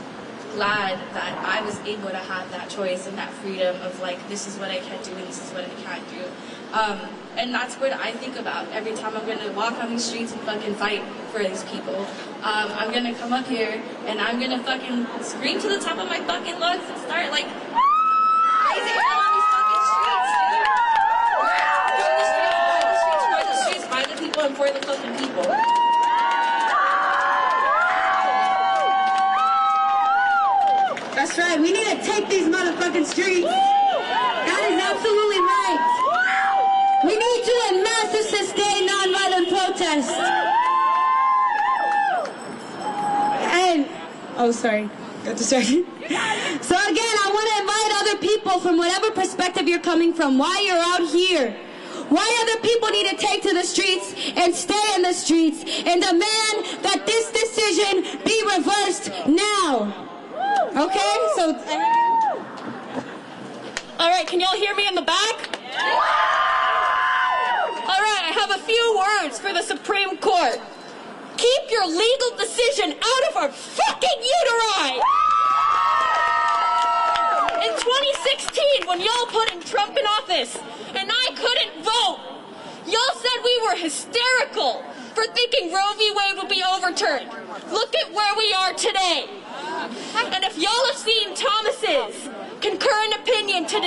glad that I was able to have that choice and that freedom of like, this is what I can do and this is what I can't do. And that's what I think about every time I'm going to walk on these streets and fucking fight for these people. I'm going to come up here and I'm going to fucking scream to the top of my fucking lungs and start like raising hell on these fucking streets, dude. From the streets, for the streets, by the people and for the fucking people. That's right, we need to take these motherfucking streets. That is absolutely right. We need to en masse to sustain nonviolent protest. And, oh sorry, got distracted. So again, I want to invite other people from whatever perspective you're coming from, why you're out here. Why other people need to take to the streets and stay in the streets and demand that this decision be reversed now. Okay, so... All right, can y'all hear me in the back? All right, I have a few words for the Supreme Court. Keep your legal decision out of our fucking uteri! In 2016, when y'all put in Trump in office, and I couldn't vote, y'all said we were hysterical for thinking Roe v. Wade would be overturned. Look at where we are today. And if y'all have seen Thomas's concurrent opinion to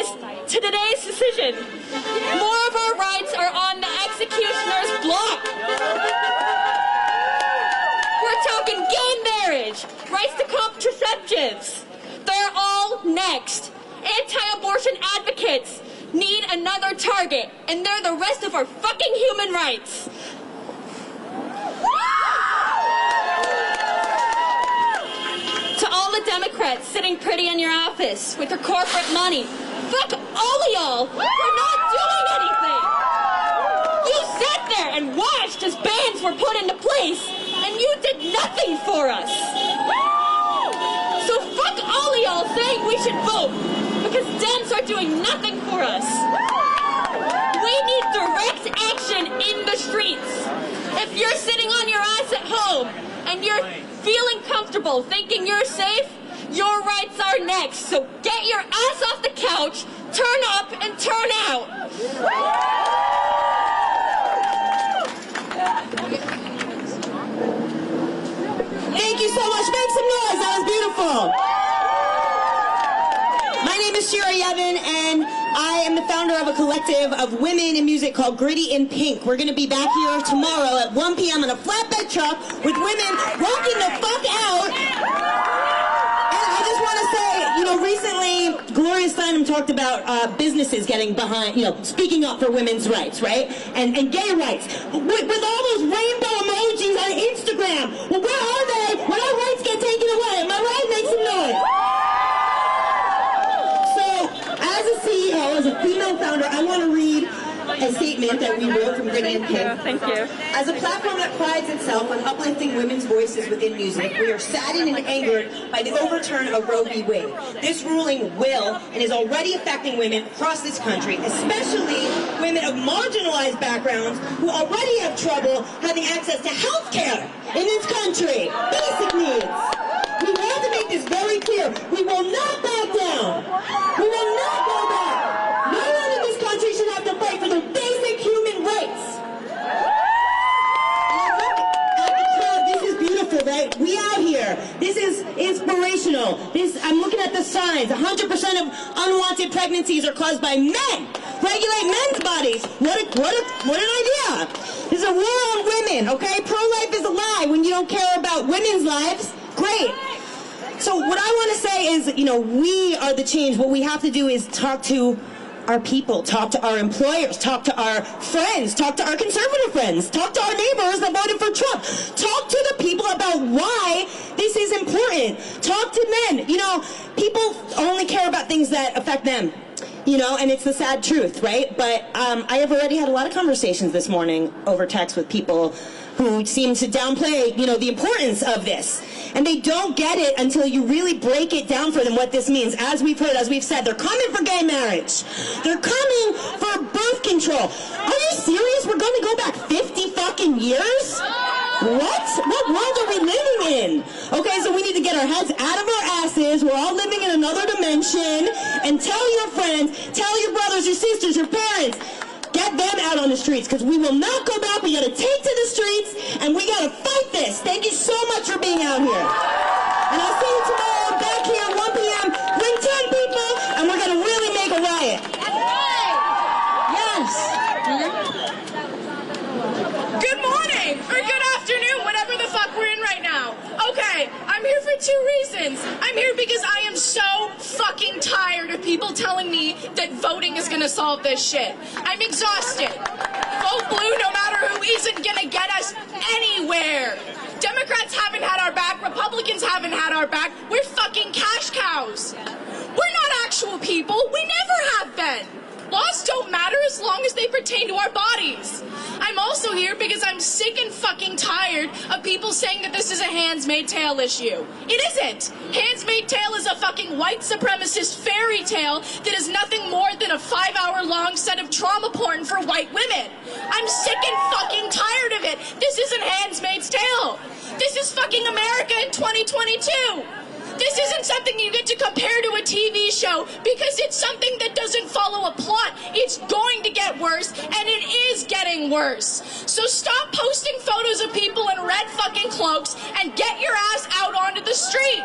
today's decision, more of our rights are on the executioner's block. We're talking gay marriage, rights to contraceptives. They're all next. Anti-abortion advocates need another target, and they're the rest of our fucking human rights. To all the Democrats sitting pretty in your office with your corporate money, fuck all of y'all for not doing anything. You sat there and watched as bans were put into place, and you did nothing for us. So fuck all of y'all saying we should vote, because Dems are doing nothing for us. We need direct action in the streets. If you're sitting on your ass at home and you're feeling comfortable, thinking you're safe, your rights are next. So get your ass off the couch, turn up, and turn out. Thank you so much. Make some noise. That was beautiful. My name is Shira Yevon, and I am the founder of a collective of women in music called Gritty in Pink. We're going to be back here tomorrow at 1 p.m. in a flatbed truck with women rocking the fuck out. And I just want to say, you know, recently Gloria Steinem talked about businesses getting behind, you know, speaking up for women's rights, right? And gay rights. With all those rainbow emojis on Instagram. Well, where are they when our rights get taken away? Am I right? Make some noise. As a CEO, as a female founder, I want to read a statement that we wrote from Gritty and Pink. Thank you. As a platform that prides itself on uplifting women's voices within music, we are saddened and angered by the overturn of Roe v. Wade. This ruling will and is already affecting women across this country, especially women of marginalized backgrounds who already have trouble having access to health care in this country. Basic needs. We want to make this very clear. We will not back down. We will not go back. No one in this country should have to fight for their basic human rights. And look at the crowd. This is beautiful, right? We out here. This is inspirational. I'm looking at the signs. 100% of unwanted pregnancies are caused by men. Regulate men's bodies. What an idea. This is a war on women, okay? Pro-life is a lie when you don't care about women's lives. Great. So what I want to say is, you know, we are the change. What we have to do is talk to our people, talk to our employers, talk to our friends, talk to our conservative friends, talk to our neighbors that voted for Trump. Talk to the people about why this is important. Talk to men. You know, people only care about things that affect them. You know, and it's the sad truth, right? But I have already had a lot of conversations this morning over text with people who seem to downplay, you know, the importance of this. And they don't get it until you really break it down for them what this means. As we've heard, as we've said, they're coming for gay marriage. They're coming for birth control. Are you serious? We're going to go back 50 fucking years? What? What world are we living in? Okay, so we need to get our heads out of our asses. We're all living in another dimension. And tell your friends, tell your brothers, your sisters, your parents, get them out on the streets, because we will not go back. We got to take to the streets, and we got to fight this. Thank you so much for being out here. And I'll see you tomorrow back here at 1 p.m. Bring 10 people, and we're going to really make a riot. Yes. Good morning, or good afternoon, whatever the fuck we're in right now. Okay, I'm here for 2 reasons. I'm here because I am so fucking tired of people telling me that voting is gonna solve this shit. I'm exhausted. Vote blue no matter who isn't gonna get us anywhere. Democrats haven't had our back, Republicans haven't had our back. We're fucking cash cows. We're not actual people, we never have been. Laws don't matter as long as they pertain to our bodies. I'm also here because I'm sick and fucking tired of people saying that this is a Handmaid's Tale issue. It isn't. Handmaid's Tale is a fucking white supremacist fairy tale that is nothing more than a 5-hour-long set of trauma porn for white women. I'm sick and fucking tired of it. This isn't Handmaid's Tale. This is fucking America in 2022. This isn't something you get to compare to a TV show because it's something that doesn't follow a plot. It's going to get worse, and it is getting worse. So stop posting photos of people in red fucking cloaks and get your ass out onto the street.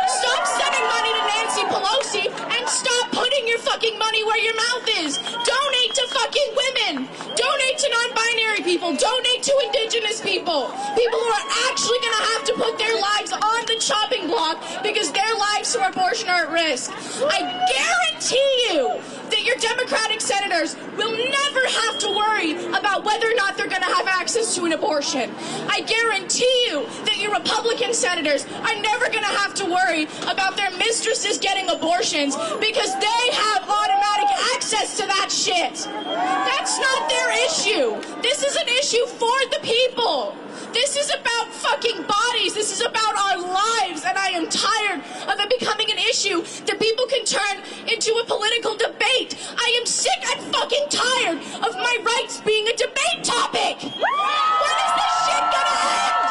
Stop sending money to Nancy Pelosi and stop putting your fucking money where your mouth is. Donate to fucking women. Donate to non-binary people. Donate to indigenous people. People who are actually going to have to put their lives on the chopping block because their lives for abortion are at risk. I guarantee you that your Democratic senators will never have to worry about whether or not they're going to have access to an abortion. I guarantee you that your Republican senators are never going to have to worry about their mistresses getting abortions because they have automatic access to that shit. That's not their issue. This is an issue for the people. This is about fucking bodies. This is about our lives, and I am tired of it becoming an issue that people can turn into a political debate. I am sick and fucking tired of my rights being a debate topic. When is this shit gonna end?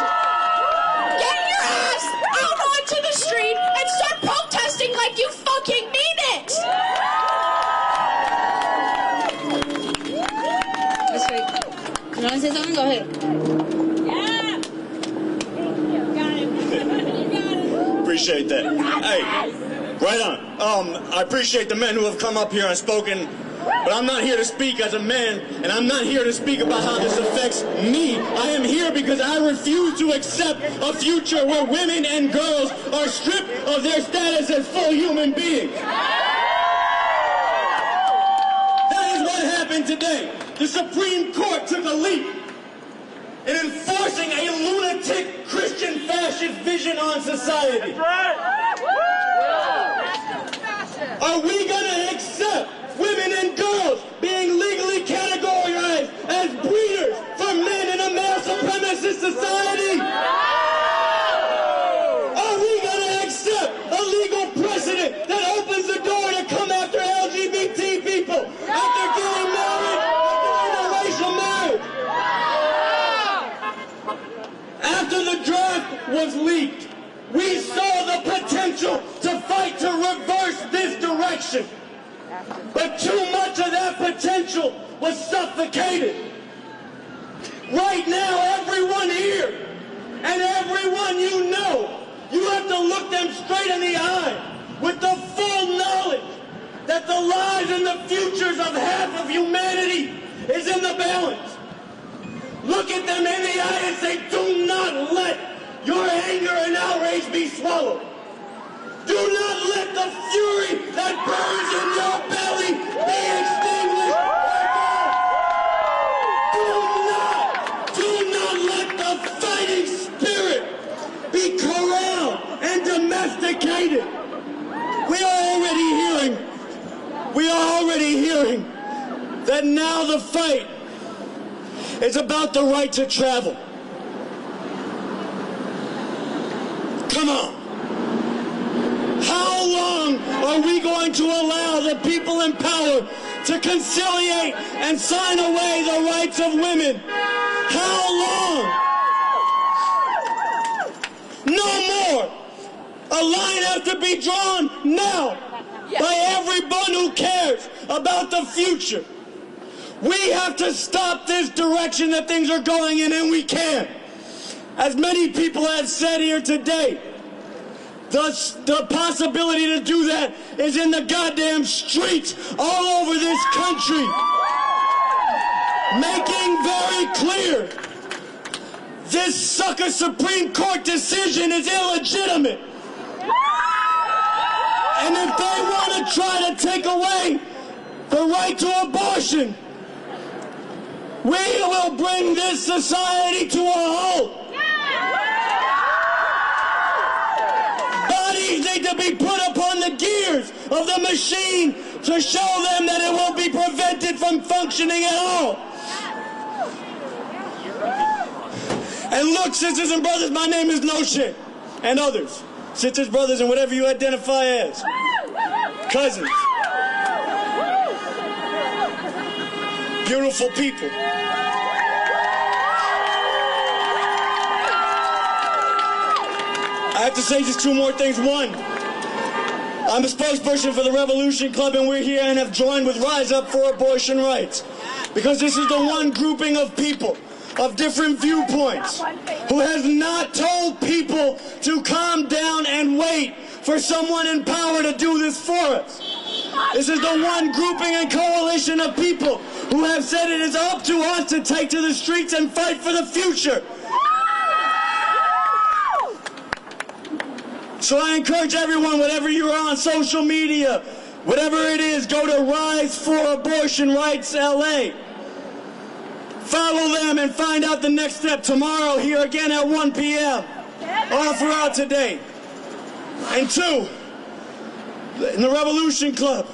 Get your ass out onto the street and start protesting like you fucking mean it. That's right. You want to say something? Go ahead. Appreciate that. Hey, right on. I appreciate the men who have come up here and spoken, but I'm not here to speak as a man, and I'm not here to speak about how this affects me. I am here because I refuse to accept a future where women and girls are stripped of their status as full human beings. That is what happened today. The Supreme Court took a leap in enforcing a lunatic Christian fascist vision on society. Are we going to accept women and girls being legally categorized as breeders for men in a male supremacist society? Are we going to accept a legal precedent that opens the door to come after LGBT people after getting married, after interracial marriage? After the draft was leaked, we saw the potential to fight to reverse this direction. But too much of that potential was suffocated. Right now, everyone here and everyone you know, you have to look them straight in the eye with the full knowledge that the lives and the futures of half of humanity is in the balance. Look at them in the eye and say, do not let your anger and outrage be swallowed. Do not let the fury that burns in your belly be extinguished. Do not let the fighting spirit be corralled and domesticated. We are already hearing that now the fight is about the right to travel. Come on. How long are we going to allow the people in power to conciliate and sign away the rights of women? How long? A line has to be drawn now by everyone who cares about the future. We have to stop this direction that things are going in, and we can. As many people have said here today, the possibility to do that is in the goddamn streets all over this country, making very clear this sucker Supreme Court decision is illegitimate. And if they want to try to take away the right to abortion, we will bring this society to a halt. Bodies need to be put upon the gears of the machine to show them that it will be prevented from functioning at all. And look, sisters and brothers, my name is No Shit, and others. Sisters, brothers, and whatever you identify as. Cousins. Beautiful people. I have to say just two more things. One, I'm a spokesperson for the Revolution Club, and we're here and have joined with Rise Up for Abortion Rights. Because this is the one grouping of people of different viewpoints who has not told people to calm down and wait for someone in power to do this for us. This is the one grouping and coalition of people who have said it is up to us to take to the streets and fight for the future. So I encourage everyone, whatever you're on social media, whatever it is, go to Rise for Abortion Rights LA. Follow them and find out the next step tomorrow here again at 1 p.m. all throughout today. And two, in the Revolution Club,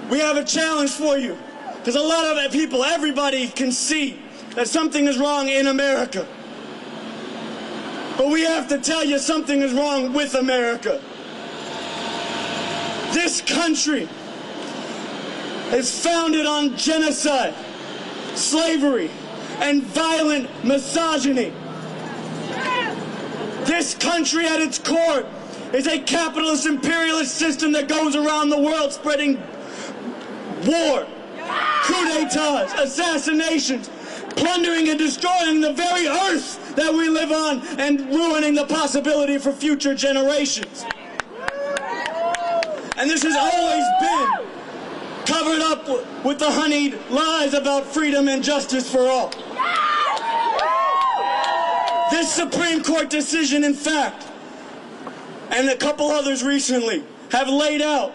we have a challenge for you. Because a lot of people, everybody can see that something is wrong in America. But we have to tell you something is wrong with America. This country is founded on genocide, slavery, and violent misogyny. This country at its core is a capitalist imperialist system that goes around the world spreading war, coup d'etats, assassinations, plundering and destroying the very earth that we live on and ruining the possibility for future generations. And this has always been covered up with the honeyed lies about freedom and justice for all. This Supreme Court decision, in fact, and a couple others recently, have laid out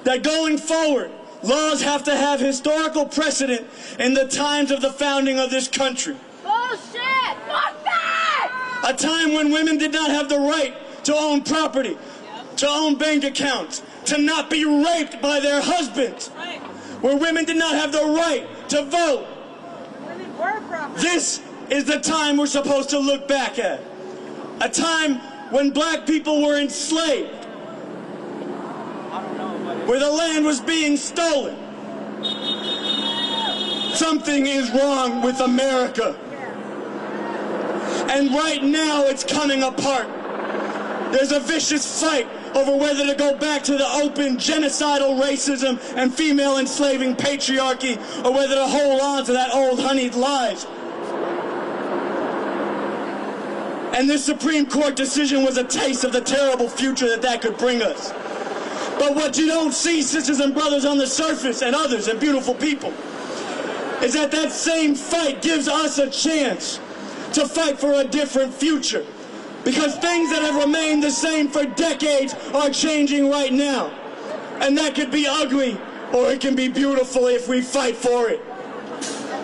that going forward, laws have to have historical precedent in the times of the founding of this country. Bullshit! Fuck that! A time when women did not have the right to own property, to own bank accounts, to not be raped by their husbands, where women did not have the right to vote. This is the time we're supposed to look back at. A time when black people were enslaved, where the land was being stolen. Something is wrong with America. And right now it's coming apart. There's a vicious fight over whether to go back to the open genocidal racism and female enslaving patriarchy, or whether to hold on to that old honeyed lies. And this Supreme Court decision was a taste of the terrible future that could bring us. But what you don't see, sisters and brothers on the surface, and others, and beautiful people, is that that same fight gives us a chance to fight for a different future. Because things that have remained the same for decades are changing right now. And that could be ugly, or it can be beautiful if we fight for it.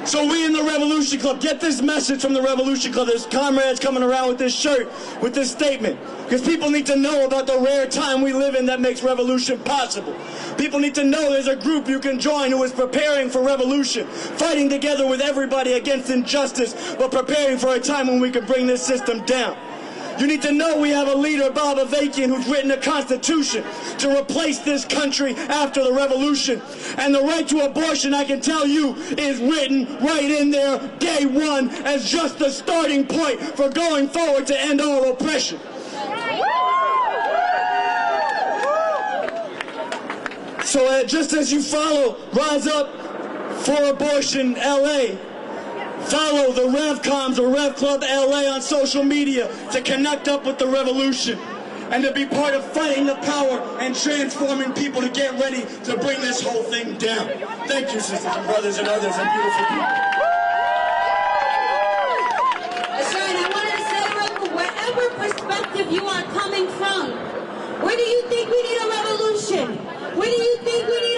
So we in the Revolution Club, get this message from the Revolution Club. There's comrades coming around with this shirt, with this statement. Because people need to know about the rare time we live in that makes revolution possible. People need to know there's a group you can join who is preparing for revolution, fighting together with everybody against injustice, but preparing for a time when we can bring this system down. You need to know we have a leader, Bob Avakian, who's written a constitution to replace this country after the revolution. And the right to abortion, I can tell you, is written right in there, day one, as just the starting point for going forward to end all oppression. So just as you follow Rise Up for Abortion LA, follow the RevComs or Rev Club LA on social media to connect up with the revolution and to be part of fighting the power and transforming people to get ready to bring this whole thing down. Thank you, sisters and brothers and others and beautiful people. That's right. I wanted to say, Rocco, wherever perspective you are coming from, where do you think we need a revolution? Where do you think we need